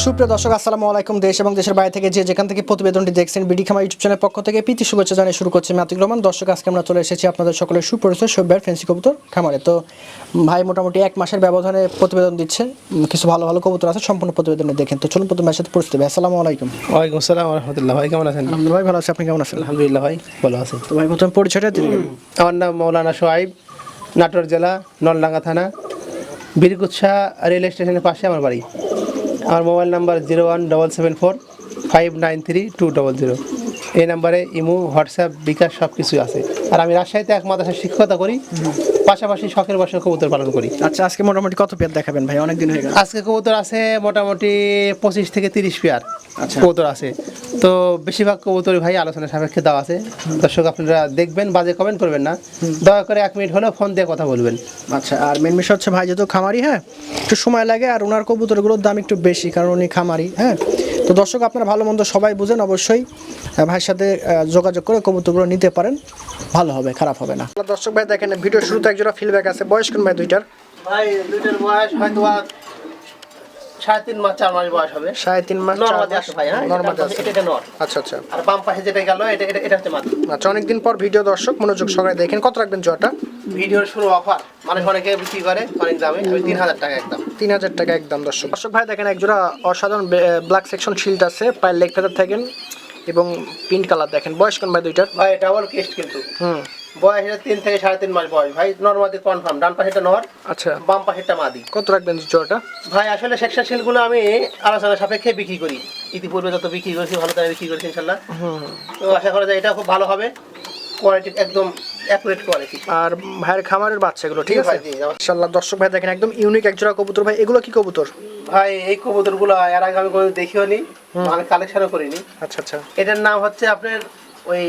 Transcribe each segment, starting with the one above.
সুপ্রিয় দর্শক আসসালামু আলাইকুম। দেশ এবং দেশের বাইরে থেকে যে যেখান থেকে প্রতিবেদনটি দেখছেন বিডি খামার ইউটিউব চ্যানেলের পক্ষ থেকে প্রীতি শুভেচ্ছা জানিয়ে শুরু করছি মাতিক রহমান। দর্শক আজকে আমরা চলে এসেছি আপনাদের সকলের সুপরিচিত শোভার ফ্যান্সি কবুতর খামারে। তো ভাই মোটামুটি এক মাসের ব্যবধানে প্রতিবেদন দিচ্ছে, কিছু ভালো ভালো কবুতর আছে, সম্পূর্ণ প্রতিবেদনে দেখেন। তো চলুন প্রথমে সাথে পরিচিত ভাই। আসসালামু আলাইকুম। ওয়ালাইকুম আসসালাম রহমতুল্লাহ। ভাই কেমন আছেন? আলহামদুলিল্লাহ ভাই ভালো আছি, আপনি কেমন আছেন? আলহামদুলিল্লাহ ভাই ভালো আছি। তো ভাই প্রথমে পরিচয়টা দিন। আমার নাম মৌলানা সোহাইব, নাটোর জেলা নলডাঙ্গা থানা, বীরকুৎসা রেল স্টেশনের পাশে আমার বাড়ি। আমার মোবাইল নাম্বার 01774593200। এই নাম্বারে ইমো, হোয়াটসঅ্যাপ, বিকাশ সব কিছুই আছে। আর আমি রাজশাহীতে এক মাদ্রাসায় শিক্ষকতা করি, পাশাপাশি শখের বসে কবুতর পালন করি। আচ্ছা, আজকে মোটামুটি কত পেয়ার দেখাবেন ভাই? অনেক দিন হয়ে গেল। আজকে কবুতর আছে মোটামুটি 25 থেকে 30 পেয়ার আচ্ছা। কবুতর আছে। তো বেশিরভাগ কবুতরই ভাই আলোচনা সাপেক্ষে দেওয়া আছে। দর্শক আপনারা দেখবেন, বাজে কমেন্ট করবেন না, দয়া করে 1 মিনিট হলেও ফোন দিয়ে কথা বলবেন। আচ্ছা, আর মেন বিষয় হচ্ছে ভাই যেহেতু খামারি, হ্যাঁ একটু সময় লাগে, আর ওনার কবুতরগুলোর দাম একটু বেশি কারণ উনি খামারি। হ্যাঁ, তো দর্শক আপনারা ভালো মন্দ সবাই বুঝেন, অবশ্যই ভাইয়ের সাথে যোগাযোগ করে কবুতরগুলো নিতে পারেন, ভালো হবে, খারাপ হবে না। দর্শক ভাই দেখেন ভিডিও শুরুতে একজোড়া ফিডব্যাক আছে। বয়স কোন ভাই দুইটার? ভাই দুইটার বয়স হয়তো 3.5 মাস 4 মাস বয়স হবে। 3.5 মাস নরমাদি আছে ভাই। হ্যাঁ, নরমাদি আছে। এটা নর। আচ্ছা আচ্ছা আর বাম পাশে যেটা গেল এটা হচ্ছে মাদি। আচ্ছা, অনেকদিন পর ভিডিও, দর্শক মনোযোগ সহকারে দেখেন। কত রাখবেন জোড়াটা? ভিডিওর শুরু অফার, মানে অনেকে বিক্রি করে অনেক দামে, আমি 3000 টাকা একদম। 3000 টাকা একদম। দর্শক ভাই দেখেন একজোড়া অসাধারণ ব্ল্যাক সেকশন শিল্ড আছে, পায়ের লেগ ফেদার থাকেন এবং পিঙ্ক কালার দেখেন। বয়স কোন ভাই দুইটার? ভাই ডাবল কেস্ট কিন্তু। বয়স এটা 3 থেকে 3.5 মাস বয়স ভাই। নরমাদি কনফার্ম, ডান পাশেটা নর, আচ্ছা বাম পাশেটা মাদি। কত রাখবেন জোড়াটা? ভাই আসলে সেকশন শিলগুলো আমি আলোচনা সাপেক্ষে বিক্রি করি, ইতিপূর্বে যত বিক্রি করেছি ভালো তাই বিক্রি করেছি ইনশাল্লাহ। তো আশা করা যায় এটা খুব ভালো হবে, কোয়ালিটি একদম অ্যাকুরেট কোয়ালিটি। আর ভাইয়ের খামারের বাচ্চাগুলো ঠিক আছে ইনশাআল্লাহ। দর্শক ভাই দেখেন একদম ইউনিক একজোড়া কবুতর। ভাই এগুলো কি কবুতর? ভাই এই কবুতরগুলো এর আগে আমি কোনো দেখিও নি, আমি কালেকশনও করিনি। আচ্ছা আচ্ছা, এটার নাম হচ্ছে আপনার ওই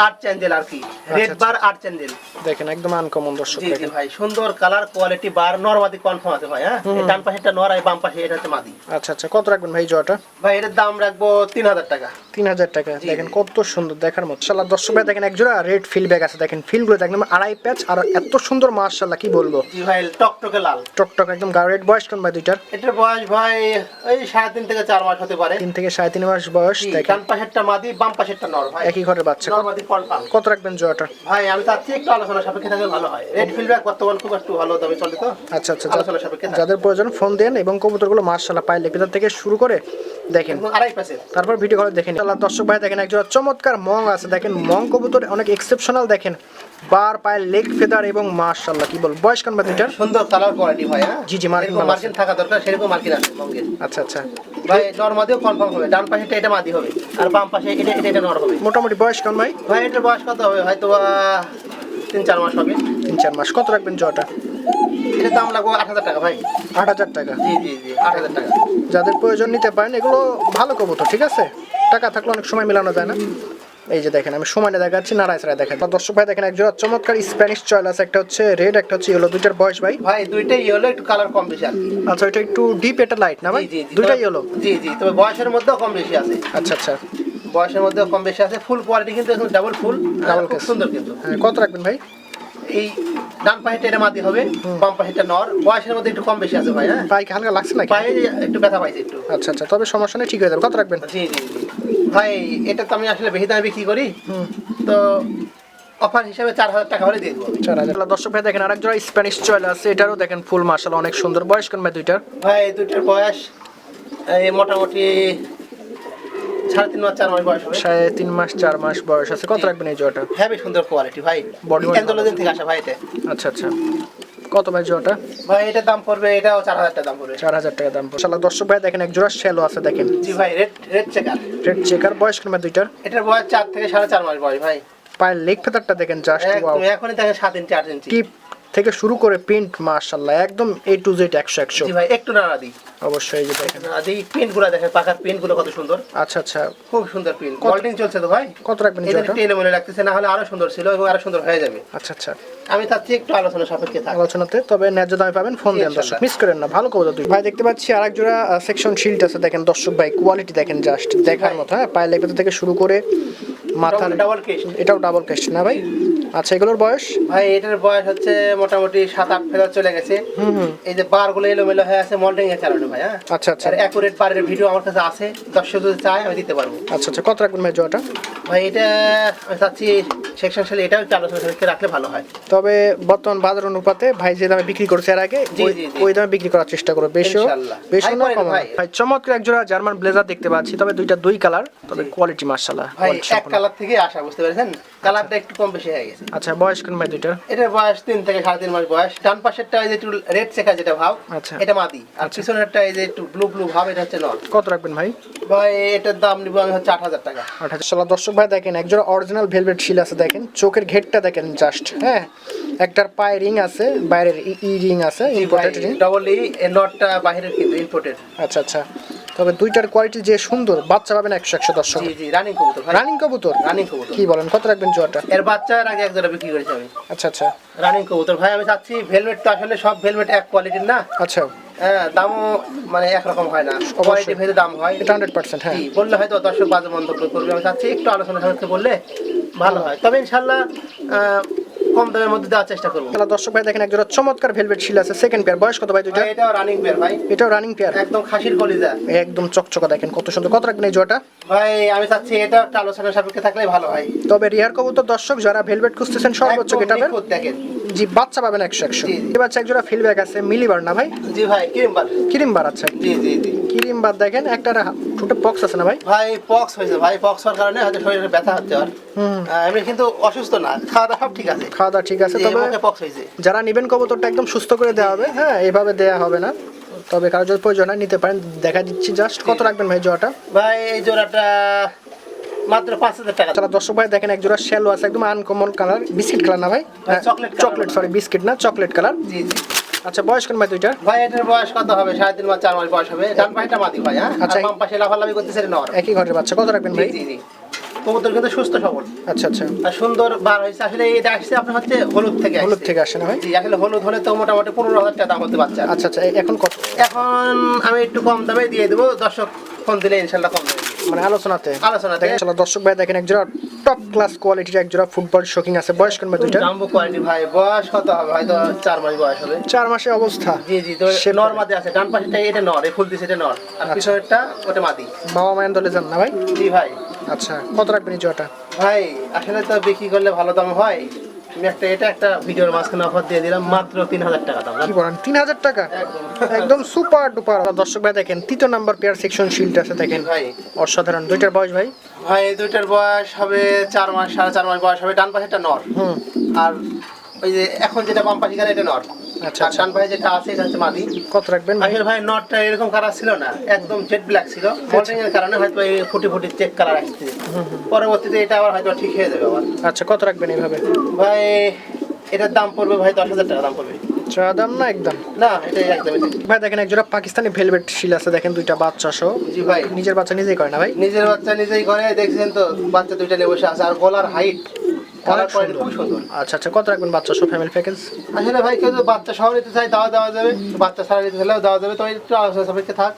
আর্ট চ্যান্ডেল আর কি, রেড বার আর্ট চ্যান্ডেল। দেখেন একদম আনকমন দর্শক জি দেখেন। ভাই সুন্দর কালার, কোয়ালিটি, বার নরমাদি কনফার্ম আছে ভাই। হ্যাঁ, এই ডান পাশেটা নর আর বাম পাশে এটা হচ্ছে মাদি। আচ্ছা আচ্ছা, কত রাখবেন ভাই জোড়াটা? ভাই এর দাম রাখবো 3000 টাকা। 3000 টাকা। দেখেন কত সুন্দর দেখার মতো মাশাআল্লাহ। দর্শক ভাই দেখেন একজোড়া রেড ফিলব্যাক আছে, দেখেন ফিলগুলো দেখেন আড়াই প্যাচ আর এত সুন্দর মাশাআল্লাহ, কি বলবো। জি ভাই টকটকে লাল, টকটক একদম গাঢ় রেড। বয়স কোন ভাই দুইটার? এটার বয়স ভাই ওই 3.5 থেকে 4 মাস হতে পারে। 3 থেকে 3.5 মাস বয়স। দেখেন ডান পাশেরটা মাদি, বাম পাশেরটা নর ভাই, একই ঘরের বাচ্চা। নরমাদি কনফার্ম। কত রাখবেন জোড়াটা? ভাই আমি তার থেকে একটু আলোচনা সাপেক্ষে থাকলে ভালো হয়। রেড ফিলব্যাক বর্তমান খুব একটু ভালো দামে চলে তো। আচ্ছা আচ্ছা, আলোচনা সাপেক্ষে যাদের প্রয়োজন ফোন দেন। এবং কবুতরগুলো মাশাআল্লাহ পায়ের লেপিদার থেকে শুরু করে দেখেন আড়াই পাশে, তারপর ভিডিও করে দেখেন। আল্লাহ দর্শক ভাই দেখেন একজোড়া চমৎকার মং আছে, দেখেন মং কবুতর অনেক এক্সেপশনাল। দেখেন বার পায়ের লেগ ফেদার এবং মাশাআল্লাহ কি বল। বয়স কোন ভাই দুইটার? সুন্দর কালার কোয়ালিটি ভাই। হ্যাঁ জি জি, মার্কিন থাকা দরকার, সেরকম মার্কিন আছে মঙ্গের। আচ্ছা আচ্ছা ভাই নরমাদিও কনফার্ম হবে, ডান পাশেটা এটা মাদি হবে আর বাম পাশে এটা নর হবে। মোটামুটি বয়স কোন ভাই? ভাই এটার বয়স কত হবে? হয়তো 3-4 মাস হবে। 3-4 মাস। কত রাখবেন জোড়াটা? এটার দাম লাগবে 8000 টাকা ভাই। 8000 টাকা। জি জি জি 8000 টাকা। যাদের প্রয়োজন নিতে পারেন, এগুলো ভালো কবুতর ঠিক আছে। টাকা থাকলে অনেক সময় মেলানো যায় না। এই যে দেখেন আমি সময়টা দেখাচ্ছি, নাড়ায় ছাড়াই দেখেন। দর্শক ভাই দেখেন একজোড়া চমৎকার স্প্যানিশ চয়েল আছে, একটা হচ্ছে রেড একটা হচ্ছে ইয়েলো। দুইটার বয়স ভাই? ভাই দুইটাই ইয়েলো, একটু কালার কম বেশি আছে। আচ্ছা, এটা একটু ডিপ, এটা লাইট না ভাই? জি জি দুইটাই ইয়েলো। জি জি, তবে বয়সের মধ্যেও কম বেশি আছে। আচ্ছা আচ্ছা, বয়সের মধ্যেও কম বেশি আছে। ফুল কোয়ালিটি কিন্তু এখন ডাবল ফুল, ডাবল খুব সুন্দর কিন্তু। হ্যাঁ, কত রাখবেন ভাই? এই ডান পাশেটা এটা মাদি হবে, বাম পাশেটা নর। বয়সের মধ্যে একটু কম বেশি আছে ভাই। হ্যাঁ পায়ে কি হালকা লাগছে নাকি? পায়ে একটু ব্যথা পাইছে একটু। আচ্ছা আচ্ছা, তবে সমস্যা নেই, ঠিক হয়ে যাবে। কত রাখবেন? জি জি জি ভাই, এটা তো আমি আসলে বেশি দামে বিক্রি করি, তো অফার হিসাবে 4000 টাকা হলে দিয়ে দেবো। 4000। দর্শক ভাই দেখেন আরেক জোড়া স্প্যানিশ চয়েল আছে, এটারও দেখেন ফুল মাশাআল্লাহ অনেক সুন্দর। বয়স কোন ভাই দুইটার? ভাই দুইটার বয়স এই মোটামুটি 3.5 মাস 4 মাস বয়স হবে। 3.5 মাস 4 মাস বয়স আছে। কত রাখবেন এই জোড়াটা? হেভি সুন্দর কোয়ালিটি ভাই, Body অ্যান্ডোলজিন থেকে আসা ভাই এটা। আচ্ছা আচ্ছা, কত ভাই জোড়াটা? ভাই এটার দাম পড়বে, এটাও 4000 টাকা দাম পড়বে। 4000 টাকা দাম। মাশাআল্লাহ দর্শক ভাই দেখেন এক জোড়া শ্যালো আছে দেখেন। জি ভাই রেড চেকার। Red checker. বয়স কোন ভাই দুইটার? এটার বয়স 4 থেকে 4.5 মাস বয়স ভাই। পায়ের লেগ ফেদারটা দেখেন জাস্ট ওয়াও। তুমি এখনই দেখেন 7 ইঞ্চি 8 ইঞ্চি টিপ থেকে শুরু করে প্রিন্ট মাশাআল্লাহ একদম A to Z 100। জি ভাই একটু নাড়া দিই অবশ্যই, এই যে দেখেন আদি প্রিন্টগুলো দেখেন, পাকার প্রিন্টগুলো কত সুন্দর। আচ্ছা আচ্ছা, খুব সুন্দর প্রিন্ট, গোল্ডিং চলছে তো ভাই। কত রাখবেন এটা জোড়াটা? টেনে মনে লাগতেছে, না হলে আরো সুন্দর ছিল এবং আরো সুন্দর হয়ে যাবে। আচ্ছা আচ্ছা, আমি তার চেয়ে একটু আলোচনা সাপেক্ষে থাকি। আলোচনাতে তবে ন্যায্য দামে পাবেন, ফোন দেন দর্শক, মিস করেন না। ভালো কবুতর দুই ভাই। দেখতে পাচ্ছি আরেক জোড়া সেকশন শিল্ড আছে দেখেন দর্শক ভাই, কোয়ালিটি দেখেন জাস্ট দেখার মতো। হ্যাঁ, পায়ের লেগ থেকে শুরু করে মাথার ডাবল কেস্ট। এটাও ডাবল কেস্ট না ভাই? আচ্ছা, এগুলোর বয়স? ভাই এটার বয়স হচ্ছে মোটামুটি 7-8 ফেরত চলে গেছে। এই যে বারগুলো এলোমেলো হয়ে আছে মল্টিং এর কারণে ভাই। হ্যাঁ, আচ্ছা আচ্ছা আর অ্যাকুরেট বারের ভিডিও আমার কাছে আছে, দর্শক যদি চায় আমি দিতে পারবো। আচ্ছা আচ্ছা, কত রাখবেন ভাই জোড়াটা? ভাই এটা আমি চাচ্ছি সেকশন সেলে এটাও 400 রাখলে ভালো হয়। তবে বর্তমান বাজার অনুপাতে ভাই যে দামে বিক্রি করছে এর আগে জি, জি, জি। ওই দামে বিক্রি করার চেষ্টা করো, বেশিও ইনশাআল্লাহ। বেশি না ভাই, কম ভাই। ভাই। চমৎকার এক জোড়া জার্মান ব্লেজার দেখতে পাচ্ছি, তবে দুই কালার, তবে কোয়ালিটি মাশাআল্লাহ ভাই এক কালার থেকে আসা, বুঝতে পেরেছেন? কালারটা একটু কম বেশি হয়ে গেছে। আচ্ছা, বয়স কোন ভাই দুইটার? এটার বয়স 3 থেকে 3.5 মাস বয়স। ডান পাশেরটা এই যে একটু রেড চেকার যেটা ভাব, আচ্ছা। এটা মাদি। আর পিছনেরটা এই যে একটু ব্লু ব্লু ভাব, এটা হচ্ছে নর। কত রাখবেন ভাই? ভাই এটার দাম নিব আমি হচ্ছে 8,000 টাকা। 8,000। দর্শক ভাই দেখেন একজোড়া অরিজিনাল ভেলভেট শিল আছে, দেখেন চোখের ঘেরটা দেখেন জাস্ট। হ্যাঁ, একটার পায়ে রিং আছে, বাইরের ই রিং আছে, ইম্পোর্টেড রিং। ডবল ই এর নটটা বাইরের কিন্তু ইম্পোর্টেড। আচ্ছা আচ্ছা, তবে দুইটার কোয়ালিটি যে সুন্দর, বাচ্চা পাবেন 100 দর্শক। জি জি, রানিং কবুতর ভাই। রানিং কবুতর? রানিং কবুতর। কি বলেন, কত রাখবেন জোড়াটা? এর বাচ্চার আগে এক জোড়া বিক্রি করেছি আমি। আচ্ছা আচ্ছা রানিং কবুতর ভাই, আমি চাচ্ছি ভেলভেট তো আসলে সব ভেলভেট এক কোয়ালিটির না। আচ্ছা, হ্যাঁ, দামও মানে একরকম হয় না, কোয়ালিটি ভেদে দাম হয়। এটা 100%। হ্যাঁ, জি, বললে হয়তো দর্শক বাজে মন্তব্য করবে, আমি চাচ্ছি একটু আলোচনা সাপেক্ষে বললে ভালো হয়। তবে ইনশাল্লাহ কম দামের মধ্যে দেওয়ার চেষ্টা করবো। তাহলে দর্শক ভাই দেখেন একজোড়া চমৎকার ভেলভেট শিল আছে, সেকেন্ড পেয়ার। বয়স কত ভাই দুইটা? ভাই এটাও রানিং পেয়ার ভাই, এটাও রানিং পেয়ার, একদম খাসির কলিজা, একদম চকচকা দেখেন কত সুন্দর। কত রাখবেন এই জোড়াটা? ভাই আমি চাচ্ছি এটা একটা আলোচনা সাপেক্ষে থাকলে ভালো হয়। তবে রিয়ার কবুতর দর্শক যারা ভেলভেট খুঁজতেছেন সর্বোচ্চ একদম গেটাবের, নিখুঁত দেখেন। জি, বাচ্চা পাবেন 100। জি, জি। এই বাচ্চা একজোড়া ফিলব্যাক আছে, মিলিবার না ভাই? জি ভাই, ক্রিমবার। ক্রিমবার। আচ্ছা, জি জি জি ক্রিমবার দেখেন একটা ছোট বক্স আছে না ভাই? ভাই পক্স হয়েছে ভাই, পক্স হওয়ার কারণে হয়তো শরীরে ব্যথা হচ্ছে। আর আমি কিন্তু অসুস্থ না, খাওয়া দাওয়া সব ঠিক আছে। খাওয়া দাওয়া ঠিক আছে, জি, তবে মুখে পক্স হয়েছে। যারা নিবেন কবুতরটা একদম সুস্থ করে দেওয়া হবে। হ্যাঁ, এইভাবে দেওয়া হবে না, তবে কারো যদি প্রয়োজন হয় নিতে পারেন, দেখা দিচ্ছি জাস্ট। কত রাখবেন ভাই জোড়াটা? ভাই এই জোড়াটা মাত্র 5,000 টাকা। তাহলে দর্শক ভাই দেখেন একজোড়া শ্যালো আছে, একদম আনকমন কালার, বিস্কিট কালার না ভাই? চকলেট চকলেট, সরি বিস্কিট না, চকলেট কালার। জি জি আচ্ছা, বয়স কোন ভাই দুইটা? ভাই এটার বয়স কত হবে? 3.5 মাস 4 মাস বয়স হবে। ডান পাশেটা মাদি ভাই। হ্যাঁ, আচ্ছা। আর বাম পাশে লাফালাফি করতেছে নর। একই ঘরের বাচ্চা। কত রাখবেন জি ভাই? জি জি, কবুতর কিন্তু সুস্থ সবল আচ্ছা আচ্ছা, আর সুন্দর বার হয়েছে। আসলে এটা আসছে আপনার হচ্ছে হলুদ থেকে আসছে। হলুদ থেকে আসে না ভাই? জি, আসলে হলুদ হলে তো মোটামুটি 15,000 টাকা দাম হতে বাচ্চা। আচ্ছা আচ্ছা, এখন কত? এখন আমি একটু কম দামে দিয়ে দেবো, দর্শক ফোন দিলে ইনশাল্লাহ কম দামে দিয়ে দেব। মানে আলোচনাতে? আলোচনাতে। দেখেন চলো দর্শক ভাই দেখেন একজোড়া টপ ক্লাস কোয়ালিটির একজোড়া ফুটবল শোকিং আছে। বয়স কোন ভাই দুইটা? জাম্বো কোয়ালিটি ভাই, বয়স কত হবে? হয়তো 4 মাস বয়স হবে। 4 মাসের অবস্থা। জি জি, তো সে নর মাদি আছে। ডান পাশেরটা এটা নর, এই ফুল দিছে এটা নর, আর পিছনেরটা ওটা মাদি। বাবা মায়ের দলে যান না ভাই? জি ভাই। আচ্ছা, কত রাখবেন এই জোড়াটা? ভাই আসলে তো বিক্রি করলে ভালো দাম হয়। আমি একটা ভিডিওর মাঝখানে অফার দিয়ে দিলাম, মাত্র 3,000 টাকা দাম। কি বলেন, 3,000 টাকা? একদম একদম সুপার ডুপার। দর্শক ভাই দেখেন তৃতীয় নাম্বার পেয়ার সেকশন শিল্ড আছে, দেখেন ভাই। অসাধারণ। দুইটার বয়স ভাই? ভাই এই দুইটার বয়স হবে 4 মাস 4.5 মাস বয়স হবে। ডান পাশেরটা নর, আর ওই যে এখন যেটা বাম পাশে গেলে এটা নর। আচ্ছা আর ডান পাশে যেটা আছে এটা হচ্ছে মাদি। কত রাখবেন ভাই? আসলে ভাই নটটা এরকম কালার ছিল না, একদম জেড ব্ল্যাক ছিল। মল্টিং এর কারণে হয়তো এই ফুটি ফুটি চেক কালার আসছে। পরবর্তীতে এটা আবার হয়তো ঠিক হয়ে যাবে আবার। আচ্ছা, কত রাখবেন এইভাবে? ভাই এটার দাম পড়বে ভাই 10,000 টাকা দাম পড়বে। চা দাম না একদম? না, এটা একদম এটা। ভাই দেখেন একজোড়া পাকিস্তানি ভেলভেট শিল আছে, দেখেন দুইটা বাচ্চা সহ। জি ভাই, নিজের বাচ্চা নিজেই করে না ভাই? নিজের বাচ্চা নিজেই করে, দেখছেন তো বাচ্চা দুইটা নিয়ে বসে আছে। আর গলার হাইট কালার কোয়ালিটি খুব সুন্দর। আচ্ছা আচ্ছা, কত রাখবেন বাচ্চা সহ ফ্যামিলি প্যাকেজ? আসলে ভাই কেউ যদি বাচ্চা সহ নিতে চাই দেওয়া যাবে, বাচ্চা ছাড়া নিতে চাইলেও দেওয়া যাবে। তো একটু আলোচনা সাপেক্ষে থাক।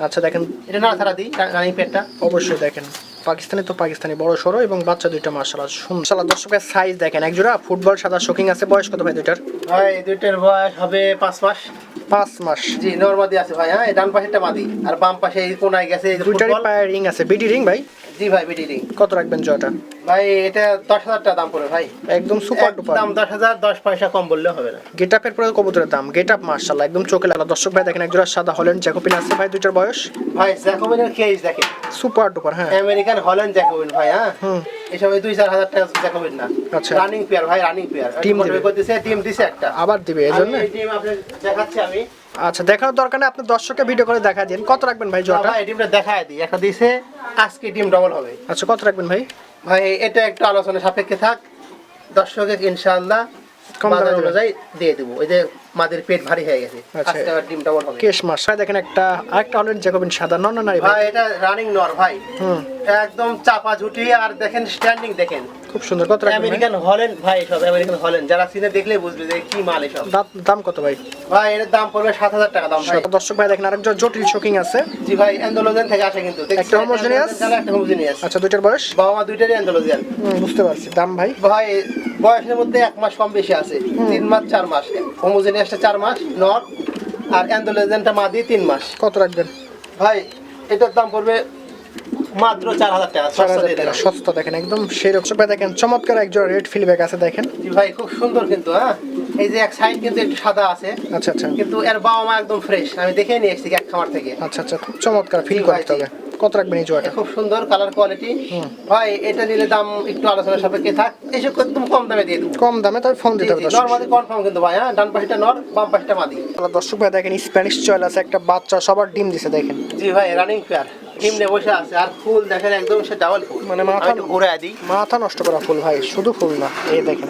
আচ্ছা দেখেন, এটা না ছাড়া দিই রানিং পেটটা। অবশ্যই দেখেন পাকিস্তানি তো পাকিস্তানি, বড় সরো এবং বাচ্চা দুইটা মাশাআল্লাহ সুন্দর। দর্শকের সাইজ দেখেন, একজোড়া ফুটবল সাদা শোকিং আছে। বয়স কত ভাই দুইটার? ভাই দুইটার বয়স হবে 5 মাস। 5 মাস। জি, নরমাদি আছে ভাই। হ্যাঁ, এই ডান পাশেরটা মাদি, আর বাম পাশে এই কোনায় গেছে এই যে দুইটারই ফুটবল। পায়ে রিং আছে, বিডি রিং ভাই? জি ভাই, বিডি রিং। কত রাখবেন জয়টা? ভাই এটা 10,000 টাকা দাম পড়বে ভাই। একদম সুপার ডুপার দাম 10,000, 10 পয়সা কম বললে হবে না। গেটআপের পরে কবুতরের দাম, গেটআপ মাশাআল্লাহ একদম চোখে লাগা। দর্শক ভাই দেখেন একজোড়া সাদা হল্যান্ড জ্যাকোবিন আছে ভাই, দুইটার বয়স? ভাই জ্যাকোবিনের কেজ দেখেন, সুপার ডুপার। হ্যাঁ, আমেরিকান হল্যান্ড জ্যাকোবিন ভাই। হ্যাঁ, এসব 2-4 হাজার টাকা জ্যাকোবিন না। আচ্ছা। রানিং পেয়ার ভাই, রানিং পেয়ার। টিম দিবে? করতেছে টিম দিছে একটা, আবার দিবে এজন্য? এই টিম আপনাদের দেখাচ্ছি আমি। আচ্ছা, দেখানোর দরকার নেই, আপনি দর্শককে ভিডিও করে দেখা দিন। কত রাখবেন ভাই না জয়টা? ভাই, টিমটা দেখায় দিই। একটা দিছে, আজকে টিম ডবল হবে। আচ্ছা, কত রাখবেন ভাই? ভাই এটা একটু আলোচনা সাপেক্ষে থাক, দর্শকের ইনশাআল্লাহ কম দামে বাজার দিবেন? অনুযায়ী দিয়ে দেবো। ওই যে মাদের পেট ভারী হয়ে গেছে, আচ্ছা। আজকে আবার ডিম ডবল হবে। কেশ মাস ভাই দেখেন একটা আরেকটা হল্যান্ড জ্যাকোবিন সাদা, নারী ভাই? ভাই এটা রানিং নর ভাই, একদম চাপা ঝুটি। আর দেখেন স্ট্যান্ডিং দেখেন, খুব সুন্দর। কত রাখবেন ভাই? আমেরিকান হল্যান্ড ভাই, সব আমেরিকান হল্যান্ড, যারা চিনে দেখলেই বুঝবে যে কি মাল এসব। দাম কত ভাই? ভাই এর দাম পড়বে 7,000 টাকা দাম ভাই। দর্শক ভাই দেখেন আরেকজন জটিল শোকিং আছে। জি ভাই, অ্যান্ডালুজিয়ান থেকে আসে কিন্তু। একটা হোমোজেনিয়াস, একটা হোমোজেনিয়াস। আচ্ছা দুইটার বয়স? বাবা মা দুইটারই অ্যান্ডালুজিয়ান। বুঝতে পারছি। দাম ভাই? ভাই বয়সের মধ্যে 1 মাস কম বেশি আছে, 3 মাস 4 মাস। হোমোজেনিয়াসটা 4 মাস নর, আর অ্যান্ডালুজিয়ানটা মাদি 3 মাস। কত রাখবেন ভাই এটার দাম পড়বে মাত্র 4,000 টাকা। 4,000 টাকা, সস্তা। দেখেন একদম সেই রকম ভাই, দেখেন চমৎকার একজোড়া রেড ফিলব্যাক আছে দেখেন। জি ভাই খুব সুন্দর কিন্তু। হ্যাঁ, এই যে এক সাইড কিন্তু একটু সাদা আছে। আচ্ছা আচ্ছা কিন্তু এর বাবা মা একদম ফ্রেশ, আমি দেখে নিয়ে এসেছি এক খামার থেকে। আচ্ছা আচ্ছা, খুব চমৎকার ফিল করতে হবে। কত রাখবেন এই জোড়াটা? খুব সুন্দর কালার কোয়ালিটি। ভাই এটা নিলে দাম একটু আলোচনা সাপেক্ষে থাক, এসব একদম কম দামে দিয়ে দেবো। কম দামে, তবে ফোন দিতে হবে দর্শক। নরমালি কনফার্ম কিন্তু ভাই। হ্যাঁ, ডান পাশটা নর, বাম পাশটা মাদি। দর্শক ভাই দেখেন স্প্যানিশ চয়েল আছে, একটা বাচ্চা সবার ডিম দিছে দেখেন। জি ভাই, রানিং পেয়ার ডিমনে বসে আছে, আর ফুল দেখেন একদম সে ডাবল ফুল। মানে মাথা ঘুরে দিই, মাথা নষ্ট করা ফুল ভাই, শুধু ফুল না, এই দেখেন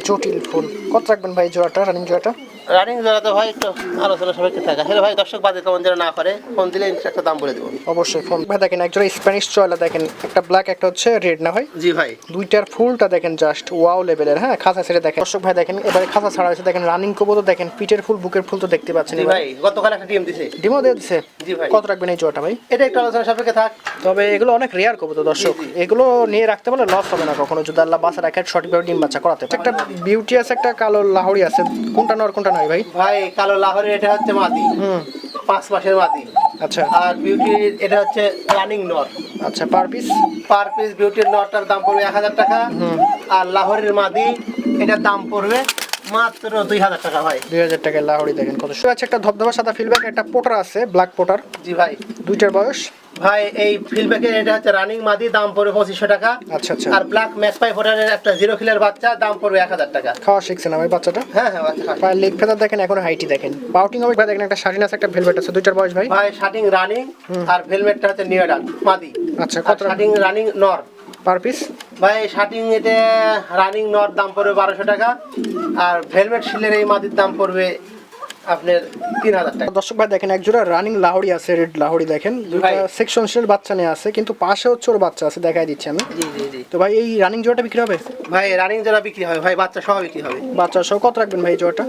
জটিল ফুল। কত রাখবেন ভাই জোড়াটা, রানিং জোড়াটা? রানিং জোড়াতে ভাই একটু আলোচনা সাপেক্ষে থাকে। আসলে ভাই দর্শক বাদে কেমন যেন না করে, ফোন দিলে একটা দাম বলে দেবো। অবশ্যই ফোন ভাই। দেখেন একজোড়া স্প্যানিশ চয়েলা দেখেন, একটা ব্ল্যাক একটা হচ্ছে রেড না ভাই? জি ভাই, দুইটার ফুলটা দেখেন জাস্ট ওয়াও লেভেলের। হ্যাঁ, খাঁচা ছেড়ে দেখেন দর্শক ভাই, দেখেন এবারে খাঁচা ছাড়া হয়েছে দেখেন। রানিং কবুতর দেখেন, পিঠের ফুল বুকের ফুল তো দেখতে পাচ্ছেন। জি ভাই গতকাল একটা ডিম দিছে। ডিমও দিয়ে দিছে? জি ভাই। কত রাখবেন এই জোড়াটা ভাই? এটা একটু আলোচনা সাপেক্ষে থাক। তবে এগুলো অনেক রেয়ার কবুতর দর্শক, এগুলো নিয়ে রাখতে পারলে লস হবে না কখনো, যদি আল্লাহ বাচ্চা রাখে সঠিকভাবে ডিম বাচ্চা করাতে। একটা বিউটি আছে, একটা কালো লাহোরি আছে, কোনটা নর কোনটা নয় ভাই? ভাই কালো লাহোরের এটা হচ্ছে মাদি, 5 মাসের মাদি। আচ্ছা আর বিউটির এটা হচ্ছে রানিং নর। আচ্ছা, পার পিস? পার পিস বিউটির নরটার দাম পড়বে 1,000 টাকা, আর লাহোরের মাদি এটার দাম পড়বে মাত্র 2,000 টাকা ভাই। 2,000 টাকায় লাহোরি দেখেন কত সুন্দর আছে। একটা ধবধবা সাদা ফিলব্যাক, একটা পোটার আছে ব্ল্যাক পোটার। জি ভাই। দুইটার বয়স? ভাই এই ফিলব্যাকের এটা হচ্ছে রানিং মাদি, দাম পড়বে 2,500 টাকা। আচ্ছা আচ্ছা। আর ব্ল্যাক ম্যাকপাই ফোটারের একটা জিরো খিলের বাচ্চা, দাম পড়বে 1,000 টাকা। খাওয়া শিখছে না ভাই বাচ্চাটা? হ্যাঁ হ্যাঁ বাচ্চা খায়। পায়ের লেগ ফেদার দেখেন, এখন হাইটি দেখেন। পাউটিং হবে ভাই, দেখেন একটা শাটিন আছে, একটা ভেলভেট আছে। দুইটার বয়স ভাই? ভাই শার্টিং রানিং, আর ভেলভেটটা হচ্ছে নিউডান মাদি। আচ্ছা, কত? কত শার্টিং রানিং নর। Per piece? ভাই শার্টিং এটা রানিং নর দাম পড়বে 1,200 টাকা, আর ভেলভেট শিলের এই মাদির দাম পড়বে আপনার 3,000 টাকা। দর্শক ভাই দেখেন একজোড়া রানিং লাহোরি আছে, রেড লাহোরি দেখেন। দুইটা সেকশন শিলের বাচ্চা নিয়ে আছে, কিন্তু পাশে হচ্ছে ওর বাচ্চা আছে, দেখাই দিচ্ছি আমি। জি জি জি। তো ভাই এই রানিং জোড়াটা বিক্রি হবে? ভাই রানিং যারা বিক্রি হবে ভাই, বাচ্চা সহ বিক্রি হবে। বাচ্চা সহ কত রাখবেন ভাই এই জোড়াটা,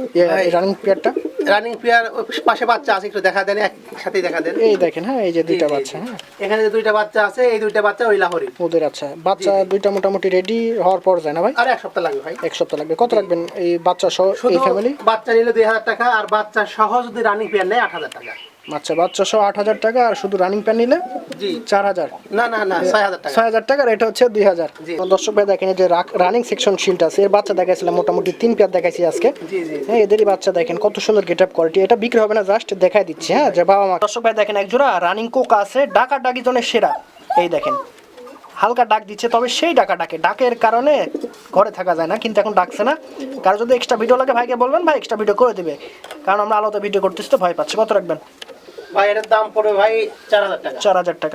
এই রানিং পেয়ারটা? রানিং পেয়ার পাশে বাচ্চা আছে, একটু দেখা দেন, একসাথেই দেখা দেন। এই দেখেন, হ্যাঁ এই যে দুইটা বাচ্চা। হ্যাঁ, এখানে যে দুইটা বাচ্চা আছে, এই দুইটা বাচ্চা ওই লাহোরি ওদের। আচ্ছা, বাচ্চা দুইটা মোটামুটি রেডি হওয়ার পর যায় না ভাই? আর 1 সপ্তাহ লাগবে ভাই। 1 সপ্তাহ লাগবে। কত রাখবেন এই বাচ্চা সহ এই শুধু ফ্যামিলি? বাচ্চা নিলে 2,000 টাকা, আর বাচ্চা সহ যদি রানিং পেয়ার নেয় 8,000 টাকা। আচ্ছা, বাচ্চা সহ 8,000 টাকা, আর শুধু রানিং প্যান নিলে জি 4,000? না না না, 6,000 টাকা। 6,000 টাকা, আর এটা হচ্ছে 2,000। জি। দর্শক ভাই দেখেন এই যে রানিং সেকশন শিল্ড আছে, এর বাচ্চা দেখাইছিলাম মোটামুটি 3 পেয়ার দেখাইছি আজকে। জি জি। হ্যাঁ, এদেরই বাচ্চা দেখেন কত সুন্দর গেট আপ কোয়ালিটি। এটা বিক্রি হবে না, জাস্ট দেখাই দিচ্ছি। হ্যাঁ, যে বাবা মা। দর্শক ভাই দেখেন একজোড়া রানিং কোকা আছে, ডাকা ডাকি জনের সেরা। এই দেখেন হালকা ডাক দিচ্ছে, তবে সেই ডাকের কারণে ঘরে থাকা যায় না, কিন্তু এখন ডাকছে না। কারো যদি এক্সট্রা ভিডিও লাগে ভাইকে বলবেন, ভাই এক্সট্রা ভিডিও করে দিবে, কারণ আমরা আলাদা ভিডিও করতেছি তো ভয় পাচ্ছি। কত রাখবেন ভাই এটার দাম পড়বে ভাই 4,000 টাকা। 4,000 টাকা।